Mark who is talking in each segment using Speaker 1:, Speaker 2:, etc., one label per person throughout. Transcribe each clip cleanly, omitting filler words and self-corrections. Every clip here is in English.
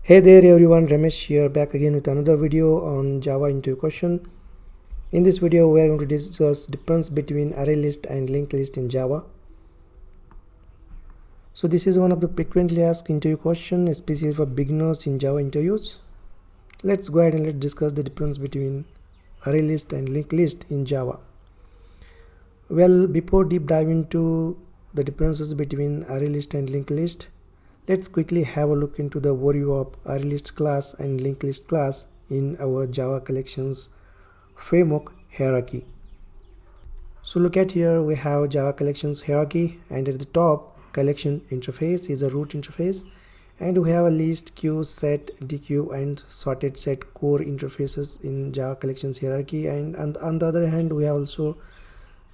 Speaker 1: Hey there everyone, Ramesh here, back again with another video on Java interview question. In this video we are going to discuss difference between array list and linked list in Java. So this is one of the frequently asked interview question, especially for beginners in Java interviews. Let's go ahead and let's discuss the difference between array list and linked list in Java. Well, before deep dive into the differences between array list and linked list, let's quickly have a look into the overview of array list class and linked list class in our Java collections framework hierarchy. So look at here, we have Java collections hierarchy, and at the top collection interface is a root interface, and we have a list, queue, set, dequeue and sorted set core interfaces in Java collections hierarchy. And on the other hand, we have also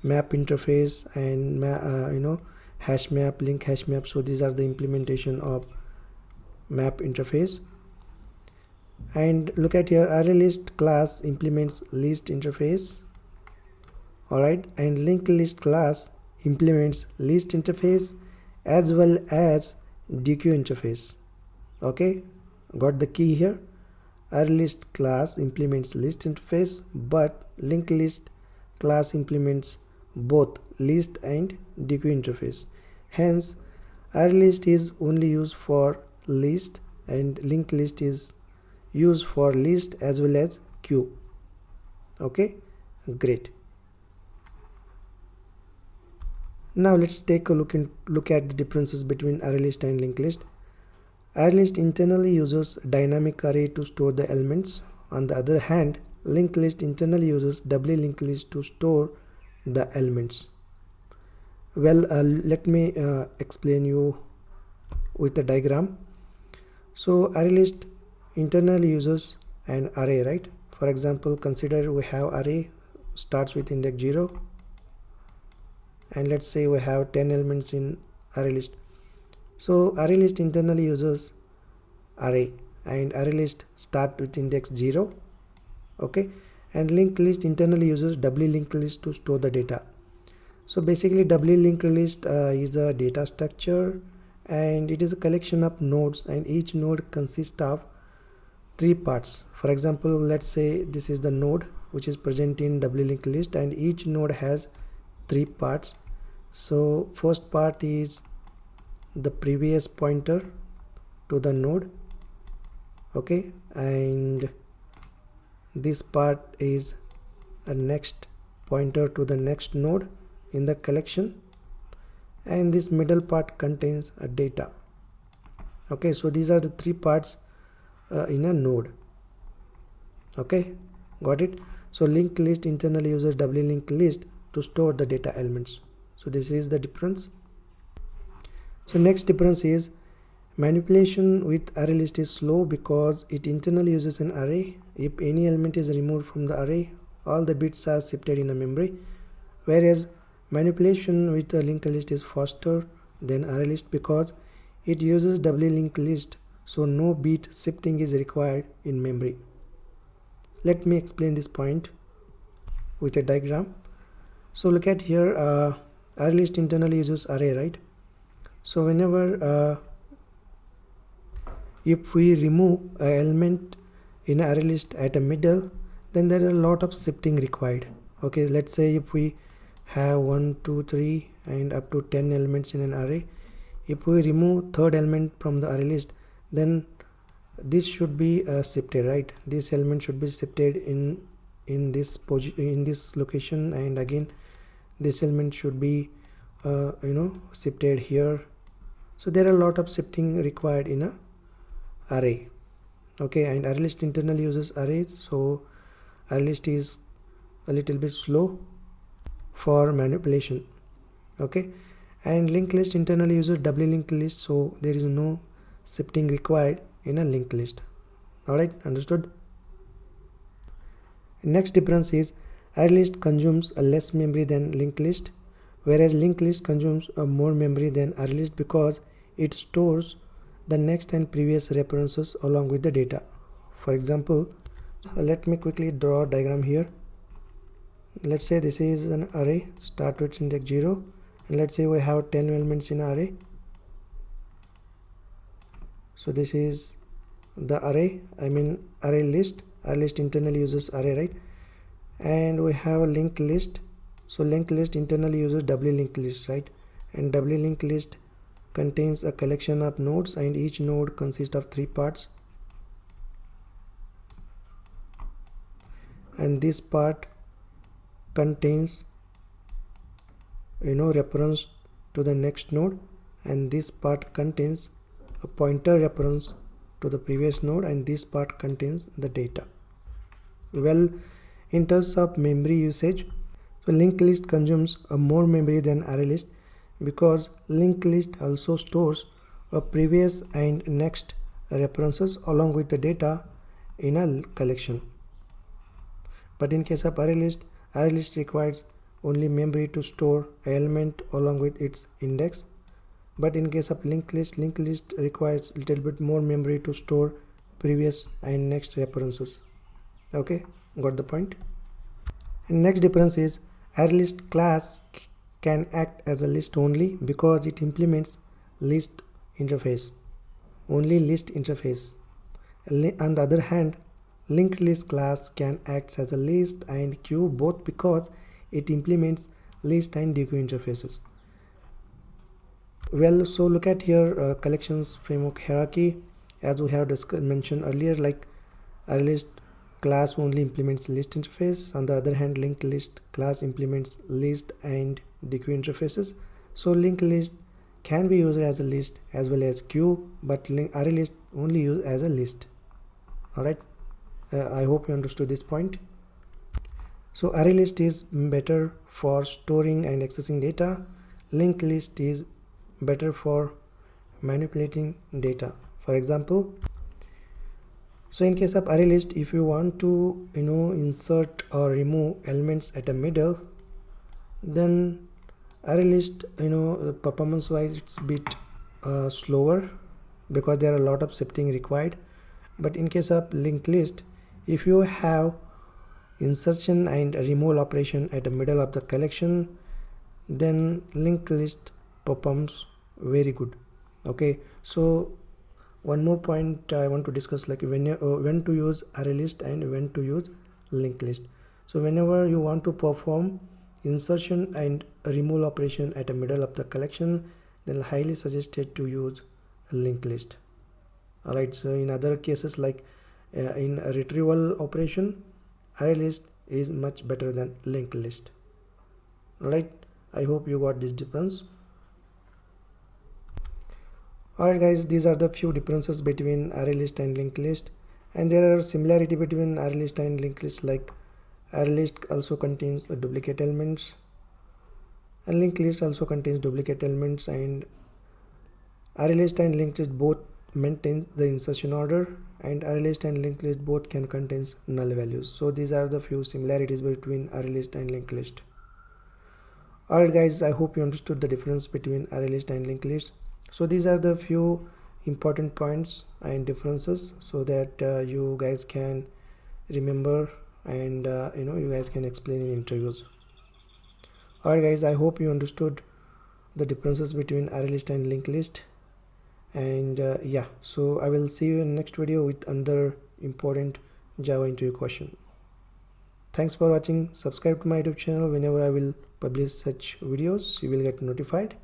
Speaker 1: map interface and hash map, link hash map. So these are the implementation of map interface. And look at here, array list class implements list interface, alright, and linked list class implements list interface as well as dequeue interface. Okay, got the key here. Array list class implements list interface, but linked list class implements both list and dequeue interface. Hence, array list is only used for list and linked list is used for list as well as queue. Okay, great. Now let's take a look at the differences between array list and linked list. Array list internally uses dynamic array to store the elements. On the other hand, linked list internally uses doubly linked list to store the elements. Well, let me explain you with a diagram. So array list internally uses an array, right? For example, consider we have array starts with index 0, and let's say we have 10 elements in array list. So array list internally uses array, and array list start with index 0. Okay, and linked list internally uses doubly linked list to store the data. So basically doubly linked list is a data structure, and it is a collection of nodes, and each node consists of 3 parts. For example, let's say this is the node which is present in doubly linked list, and each node has 3 parts. So first part is the previous pointer to the node, okay, and this part is a next pointer to the next node in the collection, and this middle part contains a data. Okay, so these are the 3 parts in a node. Okay, got it. So linked list internally uses doubly linked list to store the data elements. So this is the difference. So next difference is manipulation with array list is slow because it internally uses an array. If any element is removed from the array, all the bits are shifted in a memory, whereas manipulation with a linked list is faster than array list because it uses doubly linked list, so no bit shifting is required in memory. Let me explain this point with a diagram. So look at here, array list internally uses array, right? So whenever if we remove an element in array list at a middle, then there are a lot of shifting required. Okay, let's say if we have 1 2 3 and up to 10 elements in an array, if we remove third element from the array list, then this should be shifted, right? This element should be shifted in this location, and again this element should be shifted here. So there are a lot of shifting required in a array. Okay, and array list internally uses arrays, so array list is a little bit slow for manipulation. Okay, and linked list internally uses doubly linked list, so there is no shifting required in a linked list. Alright, understood. Next difference is array list consumes a less memory than linked list, whereas linked list consumes a more memory than array list because it stores the next and previous references along with the data. For example, let me quickly draw a diagram here. Let's say this is an array start with index 0, and let's say we have 10 elements in array. So this is the array, array list. Array list internally uses array, right? And we have a linked list. So linked list internally uses doubly linked list, right? And doubly linked list contains a collection of nodes, and each node consists of 3 parts, and this part contains reference to the next node, and this part contains a pointer reference to the previous node, and this part contains the data. Well, in terms of memory usage, so linked list consumes a more memory than array list, because linked list also stores a previous and next references along with the data in a collection. But in case of array list requires only memory to store an element along with its index. But in case of linked list requires a little bit more memory to store previous and next references. Okay, got the point? And next difference is array list class can act as a list only because it implements list interface, only list interface. On the other hand, linked list class can act as a list and queue both because it implements list and dequeue interfaces. Well, so look at here collections framework hierarchy. As we have mentioned earlier, like array list class only implements list interface. On the other hand, linked list class implements list and dequeue interfaces. So linked list can be used as a list as well as queue, but array list only used as a list. Alright, I hope you understood this point. So array list is better for storing and accessing data. Linked list is better for manipulating data. For example, so in case of array list, if you want to insert or remove elements at a middle, then array list performance wise it's a bit slower because there are a lot of shifting required. But in case of linked list, if you have insertion and removal operation at the middle of the collection, then linked list performs very good. Okay, so one more point I want to discuss, like when to use array list and when to use linked list. So whenever you want to perform insertion and removal operation at the middle of the collection, then highly suggested to use a linked list. Alright, so in other cases like in a retrieval operation, array list is much better than linked list. Alright, I hope you got this difference. Alright guys, these are the few differences between array list and linked list, and there are similarity between array list and linked list, like array list also contains duplicate elements and linked list also contains duplicate elements, and array list and linked list both maintains the insertion order, and array list and linked list both can contain null values. So these are the few similarities between array list and linked list. Alright guys, I hope you understood the difference between array list and linked list. So these are the few important points and differences, so that you guys can remember and you guys can explain in interviews. Alright guys, I hope you understood the differences between array list and linked list, and yeah, so I will see you in next video with another important Java interview question. Thanks for watching. Subscribe to my YouTube channel. Whenever I will publish such videos, you will get notified.